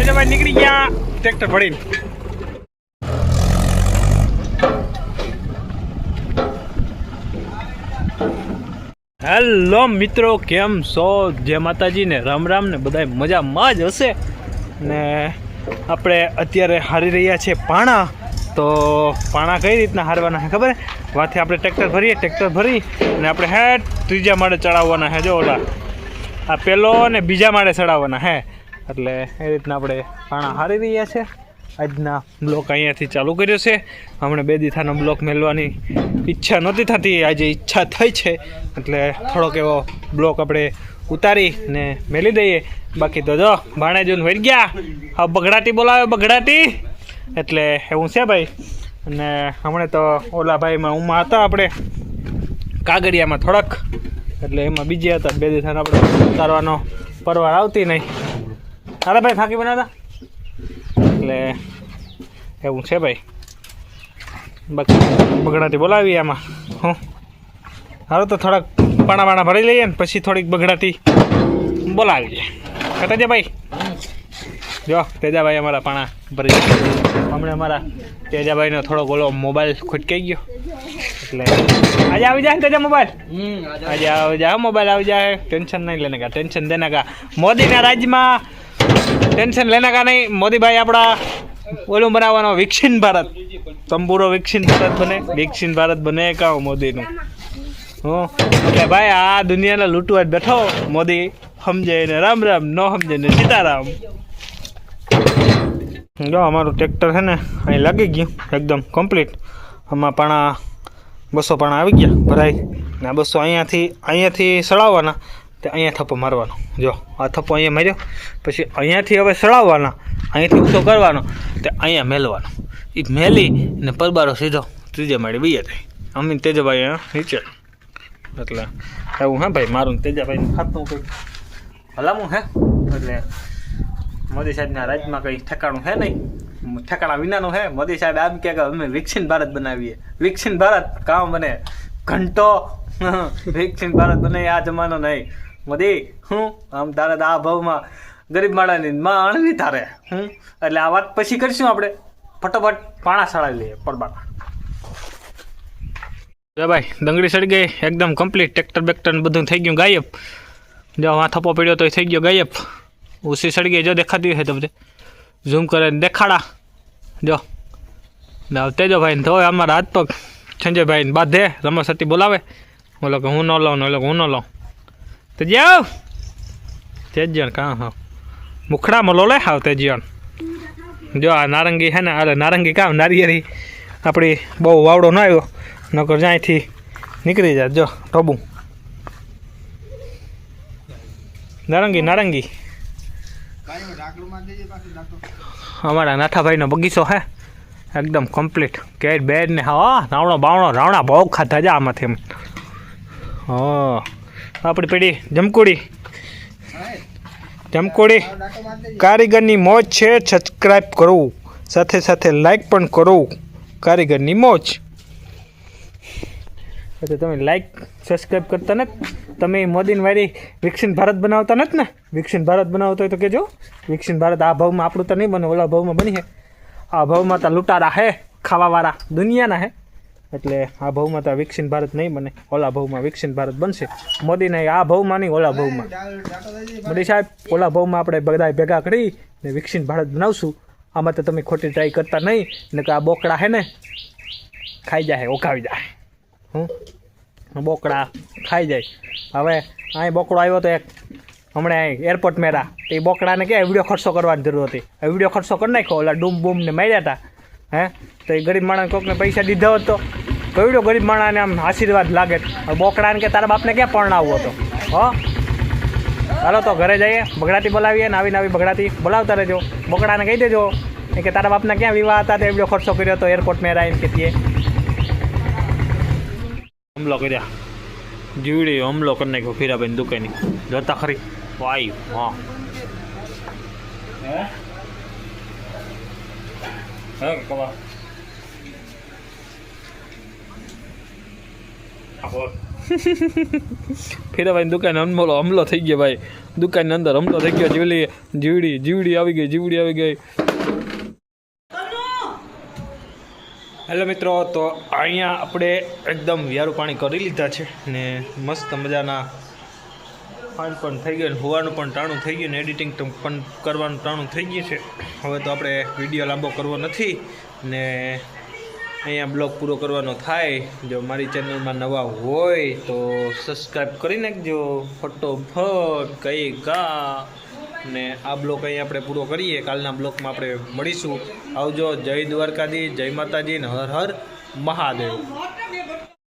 તેજાભાઈ નીકળી ગયા ટ્રેક્ટર ભરીને। હેલો મિત્રો, કેમ છો? જય માતાજી ને રામ રામ ને બધા મજામાં જ હશે ને। આપણે અત્યારે હારી રહ્યા છે પાણા। તો પાણા કઈ રીતના હારવાના છે ખબર? વાથી આપણે ટ્રેક્ટર ભરીએ, ટ્રેક્ટર ભરી ને આપણે હેઠ ત્રીજા માળે ચડાવવાના છે। જો ઓલા આ પહેલો ને બીજા માળે ચડાવવાના છે, એટલે એ રીતના આપણે પાણા હારી રહ્યા છે। આજના બ્લોક અહીંયાથી ચાલુ કર્યો છે। હમણાં 2 દીથાનો બ્લોક મેળવાની ઈચ્છા નહોતી થતી, આજે ઈચ્છા થઈ છે એટલે થોડોક એવો બ્લોક આપણે ઉતારી ને મેલી દઈએ। બાકી તો જો ભાણેજોને વળી ગયા, હા બગડાટી બોલાવે બગડાટી, એટલે એવું છે ભાઈ। અને હમણાં તો ઓલા ભાઈમાં ઉમાં હતા આપણે કાગડિયામાં થોડાક, એટલે એમાં બીજી હતા 2 દીથાનો આપણે ઉતારવાનો પરવાર આવતી નહીં। અરે ભાઈ ફાંકી બનાવતા, એટલે એવું છે ભાઈ। બાકી બગડાટી બોલાવીએ આમાં હું હારો તો થોડાક પાણા ભરી લઈએ ને પછી થોડીક બગડાટી બોલાવીએ। તેજાભાઈ જો તેજાભાઈ અમારા પાણા ભરી હમણાં અમારા તેજાભાઈનો થોડો ગોલો મોબાઈલ ખુટકાઈ ગયો, એટલે આજે આવી જાય તેજા મોબાઈલ, આજે આવી જાય મોબાઈલ આવી જાય। ટેન્શન નહીં લેને કા, ટેન્શન દેને કા। મોદીના રાજ્યમાં ટેન્શન લેને કા નહીં। મોદી ભાઈ આપણા ઓલું બનાવવાનો વિકસિત ભારત, તંબુરો વિકસિત ભારત બને, વિકસિત ભારત બને કાં મોદીનું હું। એટલે ભાઈ આ દુનિયાને લૂંટવા જ બેઠો મોદી, સમજે ને રામ રામ, ન સમજે ને સીતારામ। જો અમારું ટ્રેક્ટર છે ને અહીં લાગી ગયું એકદમ કમ્પ્લીટ। આમાં પાણા 200 પાણા આવી ગયા ભરાઈ ને 200 અહીંયાથી સળાવવાના, તે અહીંયા થપ્પો મારવાનો। જો આ થપ્પો અહીંયા માર્યો, પછી અહીંયાથી હવે સળાવવાના, અહીંયાથી ઊંચો કરવાનો, તે અહીંયા મેલવાનો। એ મેલી ને પરબારો સીધો ત્રીજે માળે બીજે થાય। અમીન તેજાભાઈ નીચે, એટલે એવું હે ભાઈ મારું તેજાભાઈનું ખાતું કંઈક હલામું હે। એટલે મોદી સાહેબના રાજ્યમાં કંઈ ઠેકાણું હે નહીં, ઠેકાણા વિનાનું હે। મોદી સાહેબ આમ કે અમે વિકસિત ભારત બનાવીએ, વિકસિત ભારત કામ બને ઘંટો વિકસિત ભારત બને, આ જમાનો નહીં મોદી હું। આમ તારે આ ભાવમાં ગરીબ માણાની માં અણવી તારે હું, એટલે આ વાત પછી કરીશું આપણે। ફટોફટ પાણા સળાવી લઈએ પડબાના। જો ભાઈ ડંગળી સડી ગઈ એકદમ કમ્પ્લીટ, ટ્રેક્ટર બેક્ટર બધું થઈ ગયું ગાયબ। જો આ થપ્પો પડ્યો તો થઈ ગયો ગાયબ, ઉસી સડી ગઈ જો દેખાતી હોય તો બધે ઝૂમ કરે દેખાડા। જો તેજો ભાઈ તો અમારા હાથ પગ સંજયભાઈને બાંધે, રમસતી બોલાવે, બોલો કે હું ન લઉં ને ઓલો હું ન લઉં, તો જાઓ તેજણ કાં હા મુખડામાં લો લે હાવ તેજણ। જો આ નારંગી હે ને, અરે નારંગી કામ નારિયેરી આપણી બહુ વાવડો ન આવ્યો, નકર જ્યાંથી નીકળી જાય। જો ટોબું નારંગી નારંગી અમારા નાથાભાઈનો બગીચો હે એકદમ કમ્પ્લીટ, કેટ બેડ ને હા રાવણો બાવણો રાવણા બહુ ખાધા છે આમાંથી એમ। હા આપણી પેઢી જમકુડી કારીગરની મોજ છે, સબસ્ક્રાઈબ કરવું, સાથે સાથે લાઈક પણ કરવું, કારીગરની મોજ। એટલે તમે લાઈક સબસ્ક્રાઈબ કરતા નથી, તમે મોદીની વાળી વિકસિત ભારત બનાવતા નથી ને? વિકસિત ભારત બનાવતો હોય તો કહેજો। વિકસિત ભારત આ ભાવમાં આપણું તો નહીં બને, ઓલા ભાવમાં બની છે। આ ભાવમાં તો લૂંટારા હે, ખાવાવાળા દુનિયાના હે, એટલે આ ભાવમાં તો વિકસિત ભારત નહીં બને, ઓલા ભાવમાં વિકસિત ભારત બનશે। મોદીને આ ભાવમાં નહીં, ઓલા ભાવમાં। મોદી સાહેબ ઓલા ભાવમાં આપણે બધા ભેગા કરી ને વિકસિત ભારત બનાવશું। આમાં તો તમે ખોટી ટ્રાય કરતા નહીં ને કે આ બોકડા હે ને ખાઈ જાય, ઓકાવી જાય હું, બોકડા ખાઈ જાય। હવે અહીં બોકડો આવ્યો તો એક હમણાં અહીં એરપોર્ટ મેરા, એ બોકડાને કે વિડીયો ખર્ચો કરવાની જરૂર હતી, વિડીયો ખર્ચો કરી નાખ્યો, ઓલા ડૂમ બૂમને માર્યા હતા હે, તો એ ગરીબ માણસને કોઈકને પૈસા દીધા હોત તો કયો ગરીબ માણસને આમ આશીર્વાદ લાગે। બોકડાને કે તારા બાપને ક્યાં પરણાવવો હતો હો। હાલો તો ઘરે જઈએ, બગડાટી બોલાવીએ ને આવી નવી બગડાટી બોલાવતા રહેજો। બોકડાને કહી દેજો કે તારા બાપના ક્યાં વિવાહ હતા, તે વિડીયો ખર્ચો કર્યો હતો એરપોર્ટ મેરા એમ કહેતીએ હુમલો કર્યા, જીવડી હુમલો કરી નાખ્યો ફીરાભાઈ દુકાની, જોતા ખરી વાયુ હા હે કવા ફેરાભાઈ દુકાન હમલો થઈ ગયો ભાઈ, દુકાનની અંદર હમલો થઈ ગયો. જીવડી આવી ગઈ. હેલો મિત્રો, તો અહીંયા આપણે એકદમ વ્યારું પાણી કરી લીધા છે ને મસ્ત મજાના પાણી પણ થઈ ગયું, હોવાનું પણ ટાણું થઈ ગયું ને એડિટિંગ પણ કરવાનું ટાણું થઈ ગયું છે. હવે તો આપણે વિડીયો લાંબો કરવો નથી ને અહીંયા બ્લોગ પૂરો કરવાનો થાય. જો મારી ચેનલમાં નવા હોય તો સબસ્ક્રાઈબ કરી નાખજો ફટોફટ કઈ કા. ને આ બ્લોગ અહીં આપણે પૂરો કરીએ. કાલના બ્લોગમાં આપણે મળીશું. આવજો. જય દ્વારકાધીશ, જય માતાજી ને હર હર મહાદેવ.